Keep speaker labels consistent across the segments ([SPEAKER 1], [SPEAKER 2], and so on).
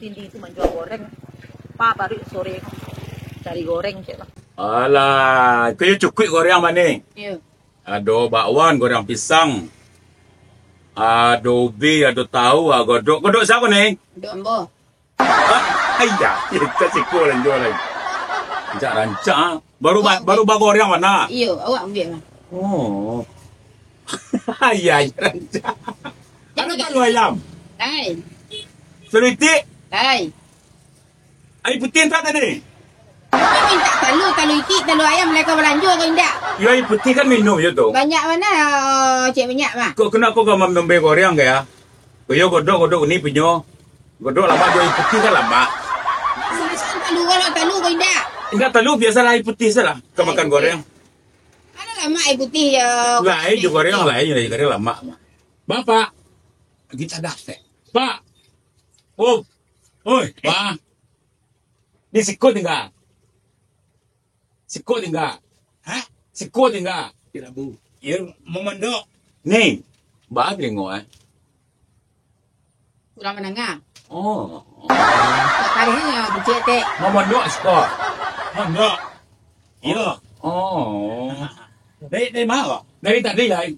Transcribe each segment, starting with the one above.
[SPEAKER 1] tindi itu menjual goreng. Pak baru sore cari goreng cek lah.
[SPEAKER 2] Alah, kau cukup goreng mana?
[SPEAKER 1] Iya.
[SPEAKER 2] Ada bakwan, goreng pisang. Ada ubi, ada tahu, ada godok. Godok siapa nih?
[SPEAKER 1] Dok ambo.
[SPEAKER 2] Ayah, kita siko lah jual lagi. Rancak. Baru goreng mana?
[SPEAKER 1] Iya, awak ambil lah.
[SPEAKER 2] Oh. Ayah, rancak. Ada tak lu ayam?
[SPEAKER 1] Hai.
[SPEAKER 2] Selutik?
[SPEAKER 1] Hai.
[SPEAKER 2] Air putih tak tadi?
[SPEAKER 1] Kau minta telur itik, telur ayam mereka belanja kau indak?
[SPEAKER 2] Ya, air putih kan minum je tu.
[SPEAKER 1] Banyak mana cik banyak mah?
[SPEAKER 2] Kau kena kau membeli goreng ke ya? Kau yo godok ni punya. Godok lama jual air putih kan lama.
[SPEAKER 1] Selesai telur kalau telur kau indak?
[SPEAKER 2] Enggak telur biasalah air putih salah. Kau makan goreng.
[SPEAKER 1] Ada lama air putih ya.
[SPEAKER 2] Lain juga goreng lain air goreng lama. Bapak, kita dah teh. Pak. Oh. Oi, Pak. Ni sikut tinggal. Sikut tinggal. Hah? Sikut tinggal. Tidak bu. Ya, memandok. Ni, bah tengok
[SPEAKER 1] Kurang menengah.
[SPEAKER 2] Oh.
[SPEAKER 1] Karinya becek tek.
[SPEAKER 2] Memandok sikut.
[SPEAKER 3] Enggak. Iya.
[SPEAKER 2] Oh.
[SPEAKER 3] Dari mana?
[SPEAKER 2] Dari tadi lah.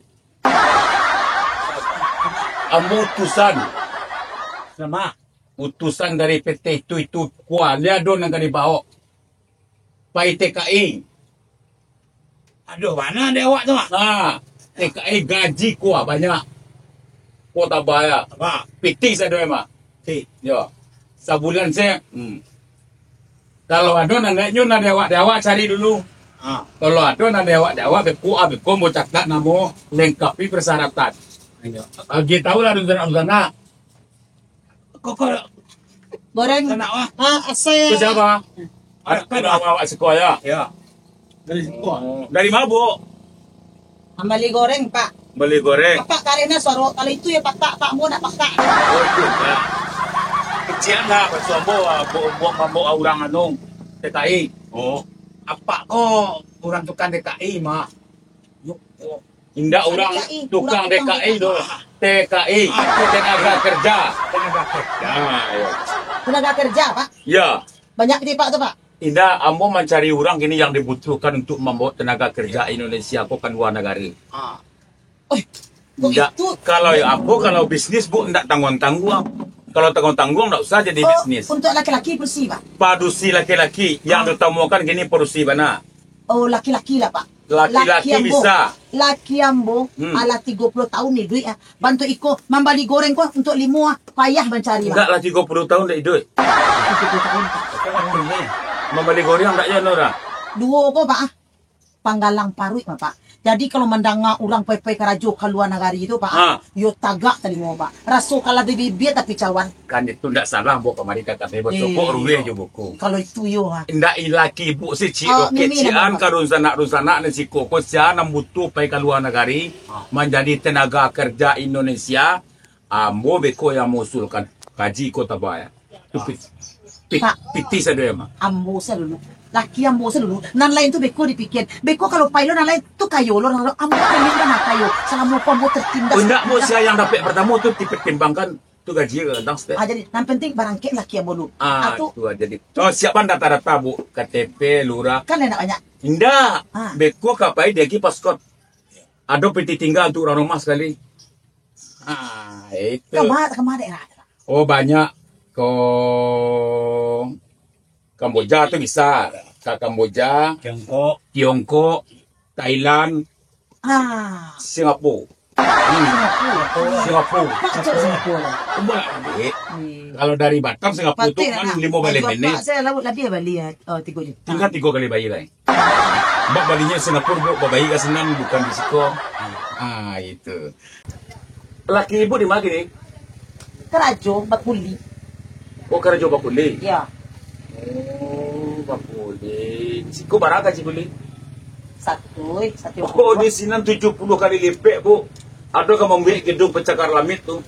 [SPEAKER 2] Ambo utusan.
[SPEAKER 3] Sama.
[SPEAKER 2] Utusan dari PT itu kuat. Dia don yang kami bawa. Pai TKI.
[SPEAKER 3] Aduh, mana ada awak tu?
[SPEAKER 2] Ah, TKI gaji kuat banyak. Kuat tak bayar.
[SPEAKER 3] Apa?
[SPEAKER 2] PT saya doa mak.
[SPEAKER 3] Si.
[SPEAKER 2] Ya. Sebulan saya. Kalau ada nanti nanti awak cari dulu.
[SPEAKER 3] Ah.
[SPEAKER 2] Kalau ada nanti awak beku mau catat nama lengkapi persyaratan. Lagi tahu lah rencana.
[SPEAKER 3] Kok
[SPEAKER 1] Goreng.
[SPEAKER 3] nak wah?
[SPEAKER 1] Saya.
[SPEAKER 2] Itu siapa? Ada awak sekolah.
[SPEAKER 3] Ya. Dari sekolah.
[SPEAKER 2] Dari mana bu?
[SPEAKER 1] Ambali goreng pak.
[SPEAKER 2] Beli goreng.
[SPEAKER 1] Pak karena suara kalau itu ya pak tak mau nak pak tak.
[SPEAKER 2] Oh itu ya. Kecian lah bersombo bawa orang anu TKI.
[SPEAKER 3] Oh.
[SPEAKER 2] Apa kok orang tukang DKI mak? Indah orang
[SPEAKER 1] DKI,
[SPEAKER 2] tukang
[SPEAKER 1] orang
[SPEAKER 2] DKI
[SPEAKER 1] DKI.
[SPEAKER 2] doh. TKI tenaga kerja.
[SPEAKER 3] Tenaga kerja.
[SPEAKER 2] Ya.
[SPEAKER 1] Tenaga kerja pak.
[SPEAKER 2] Ya.
[SPEAKER 1] Banyak di pak tu pak.
[SPEAKER 2] Indah, ambo mencari orang ini yang dibutuhkan untuk membawa tenaga kerja Indonesia ke luar negara.
[SPEAKER 1] Oh,
[SPEAKER 2] Enggak,
[SPEAKER 1] itu.
[SPEAKER 2] kalau ya apa, kalau bisnis bu, enggak tanggung-tanggung. Kalau tanggung-tanggung, enggak usah jadi bisnis.
[SPEAKER 1] Untuk laki-laki bersih pak.
[SPEAKER 2] Padusi laki-laki yang ditemukan gini produksi mana?
[SPEAKER 1] Oh laki-laki lah pak.
[SPEAKER 2] Laki-laki
[SPEAKER 1] ambo.
[SPEAKER 2] bisa.
[SPEAKER 1] Laki ambo ala 30 tahun nih duit ya. Bantu iko membali goreng kok untuk limua payah mencari pak.
[SPEAKER 2] Enggak lah 30 tahun dah hidup.
[SPEAKER 1] 30 tahun.
[SPEAKER 2] Membeli goreng enggak ya Nora?
[SPEAKER 1] Dua kok pak. Panggalang parut pak. Jadi kalau mendengar orang pepe karajo ke luar negara itu pak, yo tagak tadi mau pak. Raso kalau di bibir tapi cawan.
[SPEAKER 2] Kan itu enggak salah bu kemarin kata ibu cukup ruweh je buku.
[SPEAKER 1] Kalau itu yo ha.
[SPEAKER 2] Enggak ilaki bu si
[SPEAKER 1] Oh,
[SPEAKER 2] cik
[SPEAKER 1] mimi
[SPEAKER 2] kecian
[SPEAKER 1] nama,
[SPEAKER 2] karun sanak ni si koko sian butuh pai ke luar negara menjadi tenaga kerja Indonesia. Ambo beko yang mengusulkan kaji kota bayar. Itu piti saya mah.
[SPEAKER 1] Ambo saya dulu. Laki ambo saya dulu. Nan lain tu beko dipikir. Beko kalau pailo nan lain tu kayo lo. Ambo pengen kan kayo. Selama ambo tertindas.
[SPEAKER 2] Enggak bu saya yang dapat pertama tu dipertimbangkan tu gaji ke tang step.
[SPEAKER 1] Jadi yang penting barangkit laki ambo dulu.
[SPEAKER 2] Itu jadi. Oh siapa data-data bu KTP lurah.
[SPEAKER 1] Kan enak banyak.
[SPEAKER 2] Indah. Beko kapai dia ki paskot. Ada peti tinggal untuk orang rumah sekali. Itu.
[SPEAKER 1] Kemana daerah?
[SPEAKER 2] Oh banyak ke Kamboja tu bisa. Ke Kamboja, Tiongkok, Thailand, Singapura. Singapura. Kalau dari Batam Singapura tu kan 5 balik minit.
[SPEAKER 1] Saya lebih balik ya 3 juta.
[SPEAKER 2] Tinggal 3 kali bayi lain. Bak balinya Singapura bu, bayi ke senang bukan di siko. Itu. Laki ibu di mana ni?
[SPEAKER 1] Kerajo Bakuli.
[SPEAKER 2] Oh kerja bakuli.
[SPEAKER 1] Ya.
[SPEAKER 2] Oh bakuli. Siko berapa cikuli?
[SPEAKER 1] Satu.
[SPEAKER 2] Oh di sini 70 kali lipat bu. Ada yang membuat gedung pencakar langit tu.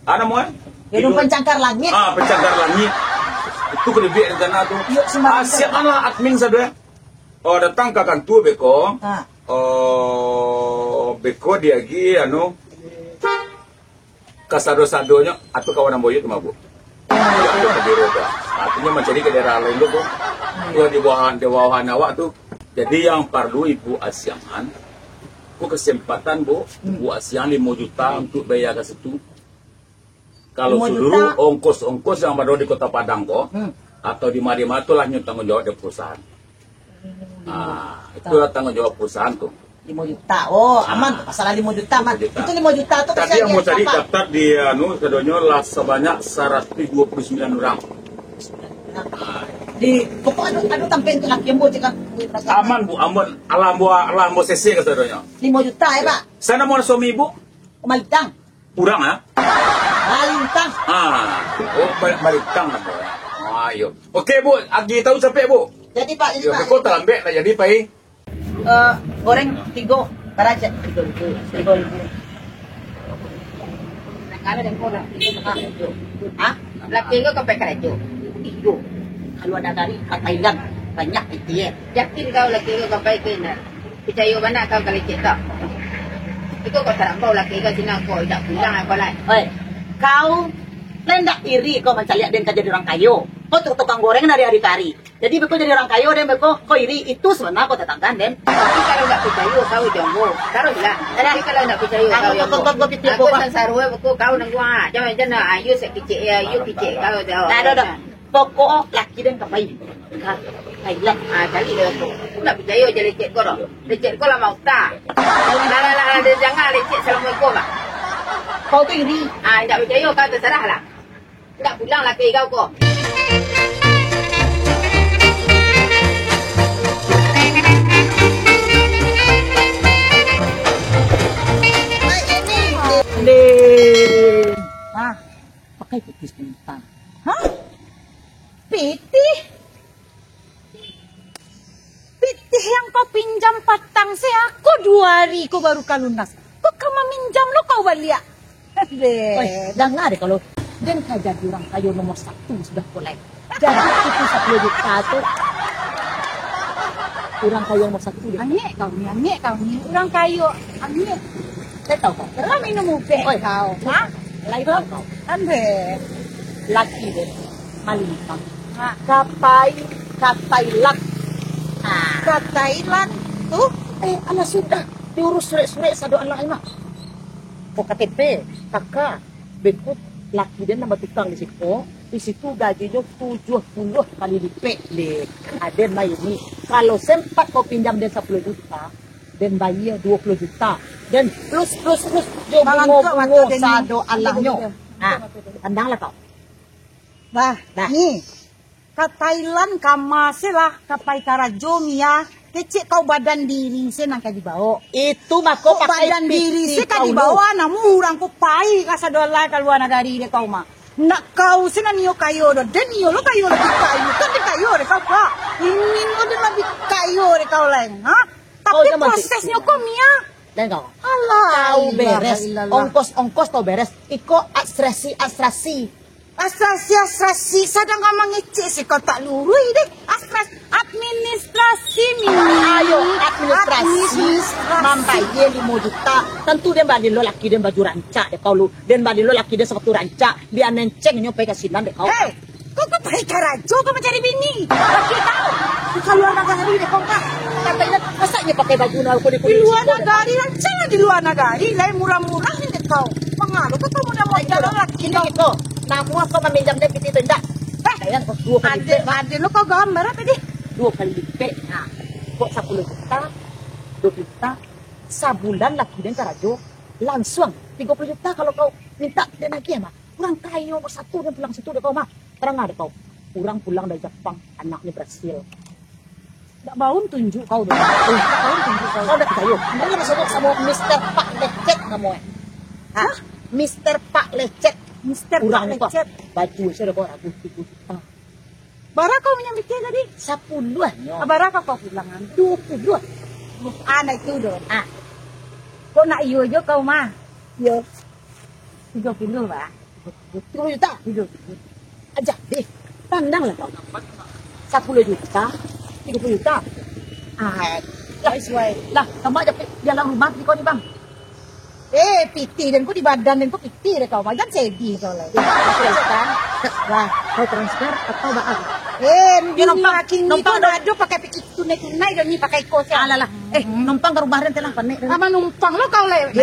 [SPEAKER 2] Ada mau?
[SPEAKER 1] Gedung pencakar langit.
[SPEAKER 2] Pencakar langit. Itu kelebih rencana tu. Siapa lah admin saja. Oh datang ke kantor beko. Oh beko dia lagi kasado-sadonya atau kawan boyo tu mabuk. itu ke biru tuh. Artinya mencari ke daerah lain tuh. Tuh di bawahan awak tuh. Jadi yang perlu Ibu Asiangan, ku kesempatan Bu, Ibu Asian 5 juta untuk bayar ke situ. Kalau
[SPEAKER 1] 5
[SPEAKER 2] seluruh
[SPEAKER 1] juta?
[SPEAKER 2] ongkos-ongkos yang ada di Kota Padang kok, atau di Madinah itulah yang tanggung jawab dari perusahaan. Itulah tanggung jawab perusahaan tuh.
[SPEAKER 1] 5 juta. Oh, aman tuh. Masalah 5 juta, aman.
[SPEAKER 2] 5 juta.
[SPEAKER 1] Itu 5 juta tuh
[SPEAKER 2] Tapi yang mau cari daftar di kedonyo lah sebanyak 129 orang.
[SPEAKER 1] Di pokoknya anu tampen itu laki yang cekak.
[SPEAKER 2] Aman Bu, aman. Alam bu CC ke kedonyo.
[SPEAKER 1] 5 juta ya, Pak.
[SPEAKER 2] Sana mau suami Ibu?
[SPEAKER 1] Malintang.
[SPEAKER 2] Kurang ah?
[SPEAKER 1] Malintang.
[SPEAKER 2] Balitang lah Bu. Ayo. Oke Bu, agi tahu sampai Bu.
[SPEAKER 1] Jadi Pak, ini
[SPEAKER 2] Ya,
[SPEAKER 1] Pak.
[SPEAKER 2] ke kota lambek lah jadi Pak.
[SPEAKER 1] Goreng 3 karaja 3.000.
[SPEAKER 4] Nakala dan ko lang.
[SPEAKER 1] Hah?
[SPEAKER 4] Laki ko kapay karajo.
[SPEAKER 1] Iyo. Kalau ada dari Thailand banyak itu ya.
[SPEAKER 4] Yakin kau laki ko kapay kina. Picayo ba na kau kalicit ka? Ikaw ko sarambao laki ko sinang ko idak pulang ako lang.
[SPEAKER 1] Oi, kau lendak iri kau mencari dan kerja di orang kayu. Kau tukang goreng dari hari kari. Jadi beko jadi orang kayu dan beko kau iri itu sebenarnya kau tetanggan dan.
[SPEAKER 4] Tapi kalau nak picayo kau jombo. Taruh lah. Tapi kalau nak picayo kau jombo. Aku sang sarwe ko kau nang gua. Jangan jangan ayu sekicik ayu kicik kau dah.
[SPEAKER 1] Ada. Pokok laki dan kapai. Thailand.
[SPEAKER 4] Kali dia tu. Nak picayo je lecet ko ro. Lecet ko lah mau tak. Lah jangan lecet assalamualaikum lah.
[SPEAKER 1] Kau tu iri.
[SPEAKER 4] Tak picayo kau terserah lah. Tak pulang laki kau ko.
[SPEAKER 1] Ah, pakai putih sebentar. Hah? Pitih? Pitih yang kau pinjam patang saya, aku 2 hari kau baru kau lunas. Kau kamu minjam lo kau balik. Jangan deh kalau dan kau jadi orang kayu nomor 1 sudah mulai. Jadi itu 10 juta tu. Orang kayu nomor 1 dia.
[SPEAKER 5] Angin kau ni. Orang kayu, angin.
[SPEAKER 1] Saya tahu kau.
[SPEAKER 5] Terus minum upe kau.
[SPEAKER 1] Hah? Lain kau.
[SPEAKER 5] Ande.
[SPEAKER 1] Laki deh. Malintang.
[SPEAKER 5] Ha,
[SPEAKER 1] Kapai lak.
[SPEAKER 5] ke Thailand tuh.
[SPEAKER 1] Anak sudah diurus surat sado anak mah. Kok KTP, kakak, bekut laki dia nama tukang di situ gajinya 70 kali lipat deh. Ada mai ini. Kalau sempat kau pinjam dia 10 juta, dan bayar 20 juta, dan plus bungo sado alahnya. Nah, pandanglah kau.
[SPEAKER 5] Bah, ni. Ke Thailand masih lah kapai karajomia. Kecik kau badan diri senang kau dibawa.
[SPEAKER 1] Itu mah kau
[SPEAKER 5] Kau
[SPEAKER 1] pakai
[SPEAKER 5] badan diri
[SPEAKER 1] PT
[SPEAKER 5] sih kau
[SPEAKER 1] kau
[SPEAKER 5] dibawa namu orang kau pai kasa dolar ke luar negara dia kau mah. Nak kau senang niyo kayo do. Dan niyo lo kayo lebih kayo. Kan di kayo deh kau pak. Ini lo dia lebih kayo deh kau lain. Ha? Tapi
[SPEAKER 1] jangan
[SPEAKER 5] prosesnya kau mia.
[SPEAKER 1] Dan kau.
[SPEAKER 5] Allah.
[SPEAKER 1] Tahu beres.
[SPEAKER 5] Ilallah.
[SPEAKER 1] Ongkos tau beres. Iko astrasi.
[SPEAKER 5] Asrasi sedang kau mengecek sih kau tak lurui deh. Administrasi mini.
[SPEAKER 1] Ayo administrasi membayar 5 juta. Tentu dia balik lo laki dia baju rancak deh kau lu. Dan balik lo laki dia sepatu rancak. Biar nenceng nyampe ke sinan deh kau.
[SPEAKER 5] Hei, kau pakai karajo kau mencari bini. Laki kau. Bukan luar negara deh kau kak.
[SPEAKER 1] Katanya masaknya pakai baju aku di
[SPEAKER 5] Di luar negara jangan di luar negara. Lain murah-murah ni deh kau. Pengaruh kau mudah mau jalan laki
[SPEAKER 1] Ini
[SPEAKER 5] kau.
[SPEAKER 1] gitu. Namu kau meminjam dia kita tidak. Kalian kok 2 kali lipat.
[SPEAKER 5] Ada lo kau gambar apa deh?
[SPEAKER 1] 2 kali lipat. Nah, kok 10 juta, 20 juta, sebulan lagi dan karajo langsung 30 juta kalau kau minta dia lagi mah. Kurang kayu satu dan pulang situ deh kau mah. Terang ada kau. Kurang pulang dari Jepang, anaknya berhasil.
[SPEAKER 5] Tak bau tunjuk kau dong.
[SPEAKER 1] Tak bau tunjuk kau. Kau udah kayu. Ini masuk sama Mister Pak Lecet kamu. Hah? Mister Pak Lecet.
[SPEAKER 5] Mister
[SPEAKER 1] Kurang
[SPEAKER 5] Pak
[SPEAKER 1] kok.
[SPEAKER 5] Lecet.
[SPEAKER 1] Baju saya udah bawa 30 juta.
[SPEAKER 5] Bara kau menyambitnya tadi?
[SPEAKER 1] 10-an.
[SPEAKER 5] Bara kau pulangan.
[SPEAKER 1] 20.
[SPEAKER 5] Anak itu dong.
[SPEAKER 1] Ah,
[SPEAKER 5] Kau nak iyo je kau mah?
[SPEAKER 1] yo
[SPEAKER 5] 30 bah.
[SPEAKER 1] 30 juta.
[SPEAKER 5] Hidup.
[SPEAKER 1] Aja deh. Pandanglah kau. 10 juta, 30 juta. Lah,
[SPEAKER 5] Sesuai.
[SPEAKER 1] lah, kamu aja di dalam rumah di kau nih bang.
[SPEAKER 5] Piti dan ku di badan dan ku piti deh kau. Jangan sedih kau lah. Kan? Wah, kau transfer atau baal? Dia numpang dado pakai pikir tunai dan ni pakai kos. Alah. Numpang ke rumah dan telah panik. Apa numpang lo kau le?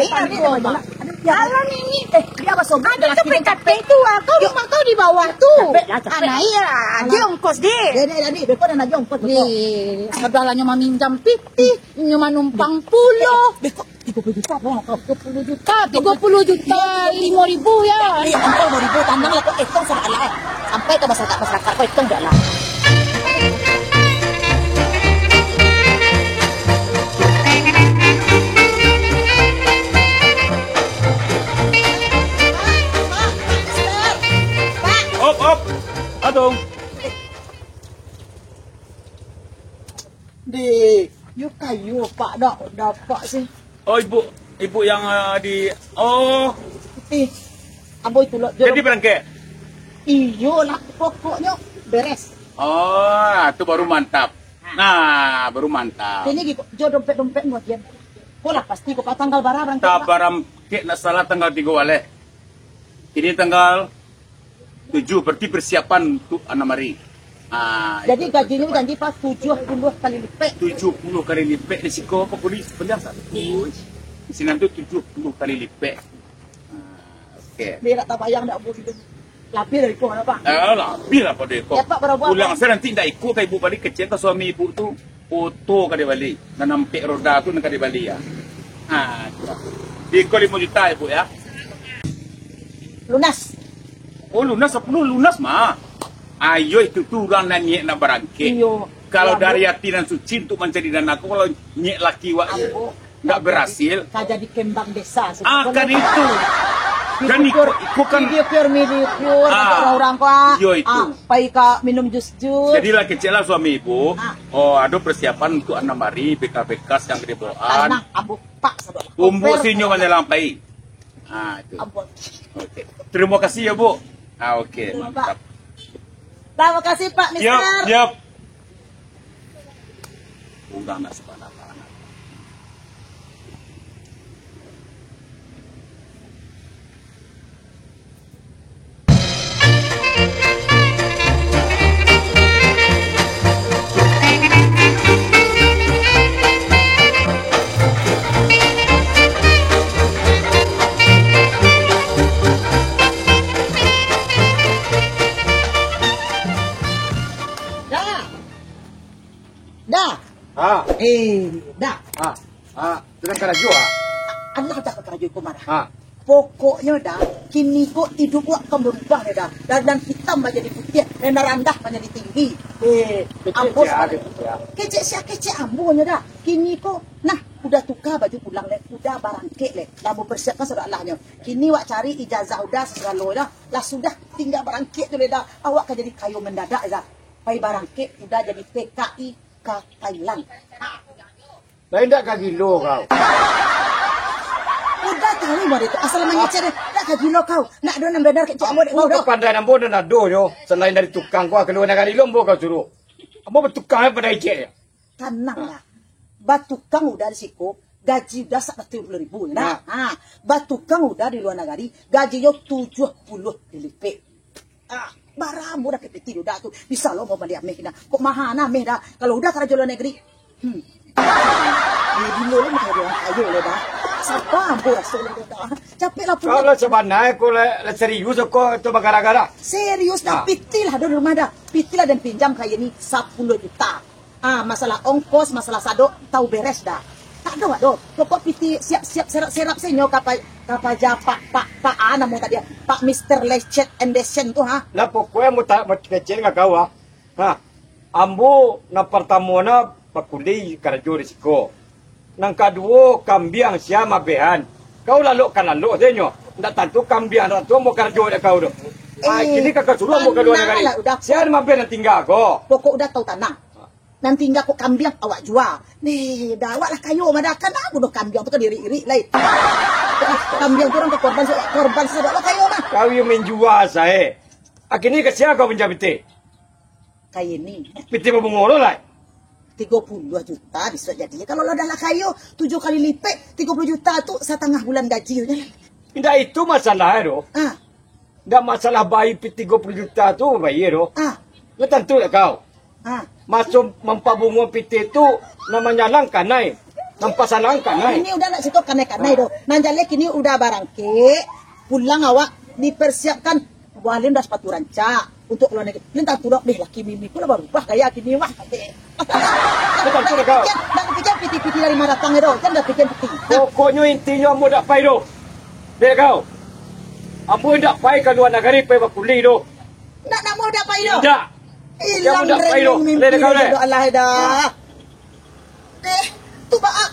[SPEAKER 5] Alah ini. Dia apa sobat? Ada capek tu. Kau di bawah tu. Anak iya. Dia ongkos deh. Jadi beko dan aja ongkos. Sadalanya meminjam piti, nyuma numpang pulo. Beko 30 juta apa? 30 juta. 5.000 ya. Iya, 5.000 tambang lah kok hitung sama Allah. Sampai ke masyarakat kau hitung dah lah.
[SPEAKER 2] Op. Aduh.
[SPEAKER 5] Yuk kayu pak dapat sih.
[SPEAKER 2] Oh, ibu yang
[SPEAKER 5] Aboy tulok.
[SPEAKER 2] jadi berangkat.
[SPEAKER 5] Iyo lah pokoknya beres.
[SPEAKER 2] Oh, itu baru mantap. Nah, baru mantap.
[SPEAKER 5] Ini jo dompet buat dia. Pola pasti kau tanggal barang.
[SPEAKER 2] Tak barang kek nak salah tanggal 3 wale. Ini tanggal 7 berarti persiapan untuk Anamari.
[SPEAKER 5] Jadi gajinya janji pas 70 kali lipat.
[SPEAKER 2] 70 kali lipat risiko apa polis pegang satu. Di sini tu 70 kali lipat. Okey.
[SPEAKER 5] Dia tak bayang dak boleh hidup. Lebih dari kau apa?
[SPEAKER 2] Lebih lah pada kau.
[SPEAKER 5] Ya, Pak, berapa?
[SPEAKER 2] Pulang saya nanti tak ikut ke ibu balik kecil ke suami ibu tu. Foto ke dia balik. Dan nampik roda tu nak dia balik ya. Di kau 5 juta ibu ya.
[SPEAKER 5] Lunas.
[SPEAKER 2] Oh lunas apa lunas mah. Ayo itu orang nak nyek nak berangkit.
[SPEAKER 5] Iyo.
[SPEAKER 2] Kalau
[SPEAKER 5] Ya,
[SPEAKER 2] dari hati dan suci untuk mencari dana aku kalau nyek laki wak tak berhasil.
[SPEAKER 5] Kau jadi kembang desa.
[SPEAKER 2] Kan itu. Kan ikut kan.
[SPEAKER 5] Video pure orang-orang kau.
[SPEAKER 2] Yo itu.
[SPEAKER 5] Pai ka minum jus.
[SPEAKER 2] Jadilah kecil lah suami ibu. Oh ada persiapan untuk Anamari bekas-bekas yang gede bawaan.
[SPEAKER 5] Tanah abu pak sadok.
[SPEAKER 2] Umbu sinyo menyelampai. Itu.
[SPEAKER 5] Ampun.
[SPEAKER 2] Okey. Terima kasih ya bu. Okey mantap.
[SPEAKER 5] Terima kasih Pak Mister.
[SPEAKER 2] Yap. Udah nak sepanah.
[SPEAKER 5] Dah. Dah.
[SPEAKER 3] Sudah kena jual.
[SPEAKER 5] Anak tak kerja ku marah.
[SPEAKER 3] Ah.
[SPEAKER 5] Pokoknya dah, kini kok hidup gua akan berubah dah. Dan hitam menjadi putih, dan rendah menjadi tinggi. Ampun. Kecek ambunya dah. Kini kok, nah, udah tukar baju pulang le, udah barangkek le. Dah mempersiapkan saudaranya. Kini wak cari ijazah udah segala dah. Lah sudah tinggal barangkek tu le dah. Awak kan jadi kayu mendadak dah. Pai barangkek udah jadi PKI ke Thailand.
[SPEAKER 3] Lain tak kaki lo kau.
[SPEAKER 5] Udah tahu mah itu asal mengecek deh. Tak kagilo kau. Nak do nang bedar kecik ambo dek
[SPEAKER 3] Kau
[SPEAKER 5] bodoh.
[SPEAKER 3] pandai nambo dan ado yo. Selain dari tukang kau keluar negara lombo kau suruh. Ambo bertukang pada ijek ya.
[SPEAKER 5] Tenang lah. Batukang udah di siku, gaji udah 130.000 nah. Batukang udah di luar negara, gajinya 70 dilipat. Barang udah kepeti udah tuh. Bisa lo mau beli ameh dah. Kok mahal nah ameh dah. Kalau udah kerja luar negeri. Di luar mah ada orang kaya le dah. Siapa ambo rasul le dah. Capek lah punya.
[SPEAKER 3] Kalau sebenarnya kau le serius kau tu gara-gara.
[SPEAKER 5] Serius dah pitil ada di rumah dah. Pitil dan pinjam kayak ini 10 juta. Masalah ongkos, masalah sado tahu beres dah. Tak ada wak do. Pokok piti siap-siap serap senyo kapal Pak Ana mau tadi Pak Mr. Lecet and Desen tu ha.
[SPEAKER 3] Lah pokoknya mau kecil dengan kau Ambo na pertama na pakuli kerja risiko. Nang kedua kambiang siapa behan. Kau lalu kan lalu senyo. Ndak tentu kambiang ratu mau kerja dah kau tu. Kini kakak suruh mau kedua negara. Siapa mabe nak tinggal kau.
[SPEAKER 5] Pokok udah tahu tanah. Nanti enggak kok kambiang awak jual. Nih, dah awak lah kayu mana kan aku dah kambiang tu kan diri-iri lain. Kambiang tu orang ke korban sedok lah kayu mah.
[SPEAKER 3] Kau yang menjual saya. Akhirnya ke siapa kau pinjam piti?
[SPEAKER 5] Kayak ini.
[SPEAKER 3] Piti mau bungolo lah.
[SPEAKER 5] 32 juta bisa jadinya. Kalau lo adalah kayu 7 kali lipat 30 juta tuh setengah bulan gaji.
[SPEAKER 3] Tidak itu masalah itu. Tidak masalah bayi 30 juta tu bayi itu. Lo tentu lah kau. Masuk mempabungu PT itu namanya langkah naik. Nampak langkah naik.
[SPEAKER 5] Ini udah nak situ kanai-kanai doh. Nanjale kini udah barangke. Pulang awak dipersiapkan. Walin dah sepatu ranca untuk luar negeri. Lintas turok deh laki mimi pula berubah kayak gini wah.
[SPEAKER 3] Betul tu kau.
[SPEAKER 5] Dah pikir piti-piti dari mana datang itu. Kan dah pikir piti.
[SPEAKER 3] Pokoknya intinya mu tak payah tu. Dek kau. Amu tak payah ke luar negeri payah berkuliah tu.
[SPEAKER 5] Nak mau dapat itu.
[SPEAKER 3] Tidak.
[SPEAKER 5] Hilang
[SPEAKER 3] Dia mudah
[SPEAKER 5] renung mimpi
[SPEAKER 3] Leh, kau, Leh.
[SPEAKER 5] itu Allah dah. Tu baak.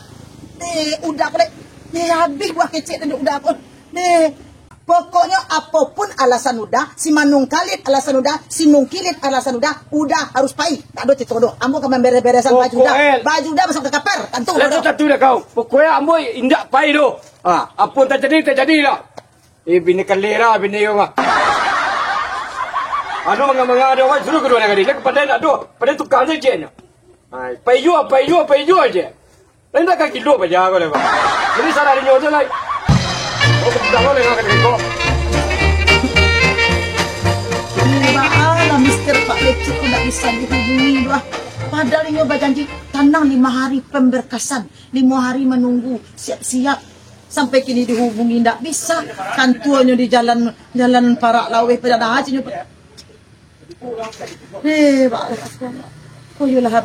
[SPEAKER 5] Udah boleh. Habis buah kecil dan udah pun. Pokoknya apapun alasan udah, si manung kalit alasan udah, si nungkilit alasan udah harus pai. Tak ada citodo. Ambo kan beres-beresan baju dah. Baju dah masuk ke kapar. Tentu.
[SPEAKER 3] Tentu dah kau. Pokoknya amu indak payah tu. Apa tak jadi lah. Bini kelera bini yang ano mga ada awak suruh kedua negara. Lek pada nak tu, pada tukar je je. Payu aja. Lain tak kilo baja kau lepas. Jadi salah dia tu lah. Oh, dah boleh nak kau.
[SPEAKER 5] Lah Mister Pak Lecet tidak bisa dihubungi doa. Padahal ini berjanji tenang 5 hari pemberkasan, 5 hari menunggu siap-siap. Sampai kini dihubungi tidak bisa. Kan tuanya di jalan para lawe pada haji. Oh yolah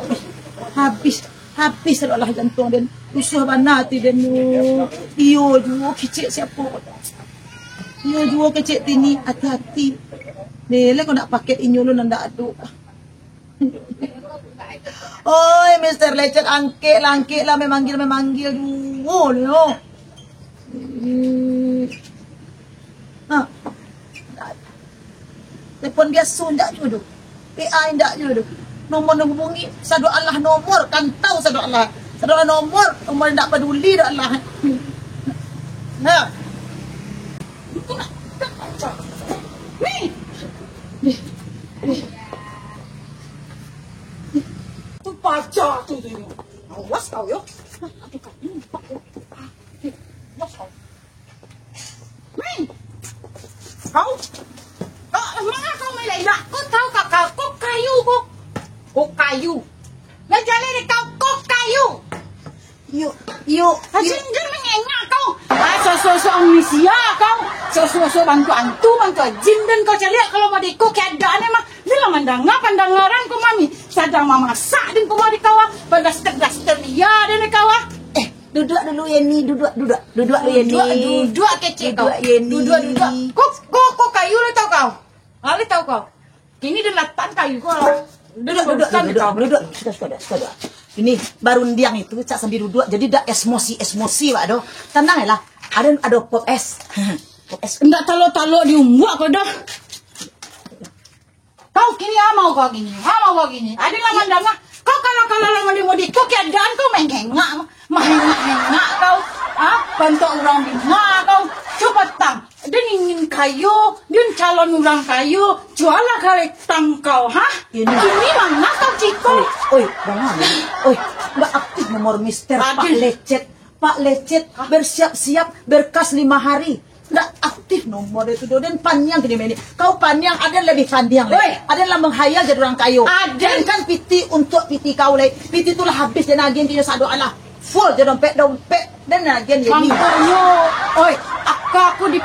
[SPEAKER 5] habis adalah jantung dan usuh banati dan iyo juo kecil siapa iyo juo kecil tini hati-hati nele kau nak pakai inyolo nanda adu. Oi Mr. Lecet angke lah memanggil juo no. Telepon biasa ndak jodoh. PA ndak jodoh. Nomor hubungi sadu Allah nomor kan tahu sadu Allah nomor ndak peduli dak Allah. Nah. Nih. Tu baca tu dia. Awas kau yo. Kau mana kau melek nak? Kau tahu kau kok kayu kok? Kok kayu? Lah jalan ni kau kayu. Yuk. Asyik jangan mengengak kau. So amnesia kau. So bantu jin dan kau cari kalau mau diku keadaan emang. Dia lah pandangan kau mami. Sedang memasak dan kau mau dikawah. Berdaster dia dan dikawah. Duduk dulu Yeni, duduk Yeni. Duduk kecil kau. Duduk. Kok kayu lu tahu kau? Ali tahu kau. Kini dia latan kayu kau. Duduk. Sudah. Ini baru ndiang itu cak sambil duduk jadi dak emosi Pak do. Tenang lah. Ada pop es. Pop es. Enggak talo diumbuak kau dah. Kau kini mau kau gini. Ada lah mandangah. Kau kalau mau di kau keadaan kau menghengak kau. Bantu orang bingah kau. Coba tang. Dia ingin kayu, dia calon orang kayu, jualah kali tangkau, Ini mana kau ciko? Oi, nggak aktif nomor Mister Pak Lecet bersiap-siap berkas 5 hari. Nggak aktif nomor itu dan panjang gini ini. Kau panjang ada lebih panjang adalah menghayal jadi orang kayu. Dan kan piti untuk piti kau piti itulah habis dan agen dia sadu Allah full jadi dompet dan agen ini. Oi, aku di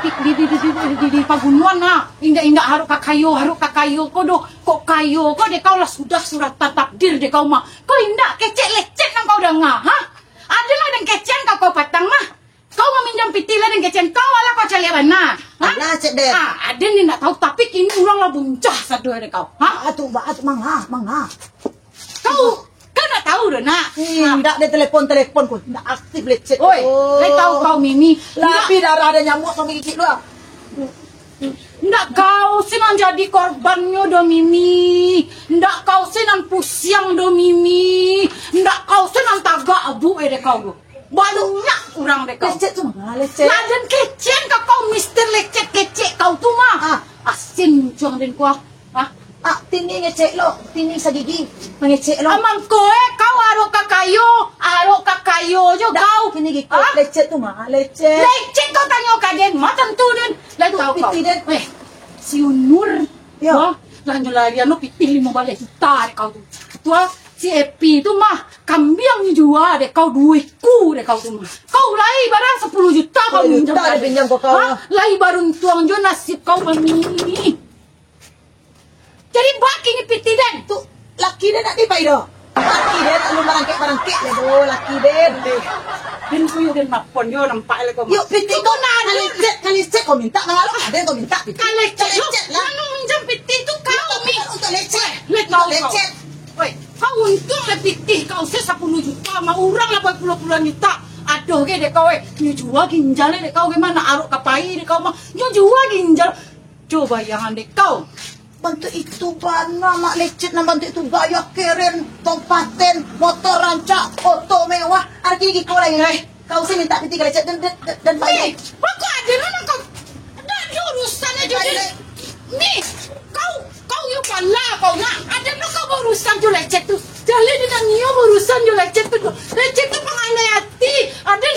[SPEAKER 5] pagunuan indah harus kayu kok kayu kau deh kau lah sudah surat takdir deh kau mah kau indah kecek lecet nang kau dengar adalah dan kecen kau patang mah kau meminjam pitilah dan kecen kau lah kau cari mana lah cek deh ada ni nak tahu tapi kini orang lah buncah satu deh kau atuh mangha kau nak tahu dah nak tidak ada telepon pun tidak aktif lecet oi tahu kau Mimi tapi darah ada nyamuk kau gigit lu ndak kau senang jadi korbannya do Mimi ndak kau senang pusing do Mimi ndak kau senang tagak abu deh kau do banyak orang deh kau lecet tu mah lecet laden kecen kau Mister lecet kecek kau tu mah asin cuang den kuah
[SPEAKER 1] Tini ngecek lo, tini sa gigi. Mangecek lo.
[SPEAKER 5] Amang koe, kau aro kakayo jo kau.
[SPEAKER 1] Kini gigi.
[SPEAKER 5] Ah?
[SPEAKER 1] Lecet tu mah, lecet.
[SPEAKER 5] Lecet kau tanya kaden, matan tu den. Lai
[SPEAKER 1] Tu
[SPEAKER 5] tahu kau.
[SPEAKER 1] piti den.
[SPEAKER 5] Si Unur.
[SPEAKER 1] Ya.
[SPEAKER 5] Wah, lanjut lagi anu piti 15 juta deh kau tu. Tua si Epi tu mah kambing jual deh kau duitku deh kau tu mah. Kau lai barang 10 juta kau
[SPEAKER 1] 10
[SPEAKER 5] minjam
[SPEAKER 1] juta dia pinjam ke kau.
[SPEAKER 5] Hah? Lai barang tuang jo nasib kau mami. Jadi baki ni piti den.
[SPEAKER 1] Tu laki dia nak dipai dah. Laki dia tak lu barangkek dia tu, laki dia.
[SPEAKER 5] Den kuyu den mapon yo nampak le kau.
[SPEAKER 1] Yuk piti kau kali cek kau minta malu ada kau minta piti.
[SPEAKER 5] Lecet
[SPEAKER 1] lah.
[SPEAKER 5] Anu minjam piti tu kau mi.
[SPEAKER 1] Untuk lecet.
[SPEAKER 5] Lecet. Woi, kau untung le piti kau se 10 juta sama orang lah puluhan juta. Aduh ke dek kau nyu jual ginjal dek kau gimana aruk kapai dek kau mah nyu jual ginjal. Coba jangan dek kau.
[SPEAKER 1] Bantu itu bana mak lecet nak bantu itu gaya keren, tompaten, motor rancak, auto mewah. Ada gigi kau lagi. Kau sih minta piti lecet dan
[SPEAKER 5] Nih,
[SPEAKER 1] baik.
[SPEAKER 5] aku ada mana kau? Ada urusan aja dek. Nih, kau yang pala kau nak. Ada mana kau berurusan jo lecet tu? Jali dengan nio berurusan jo lecet tu. Lecet tu pengalai hati. Ada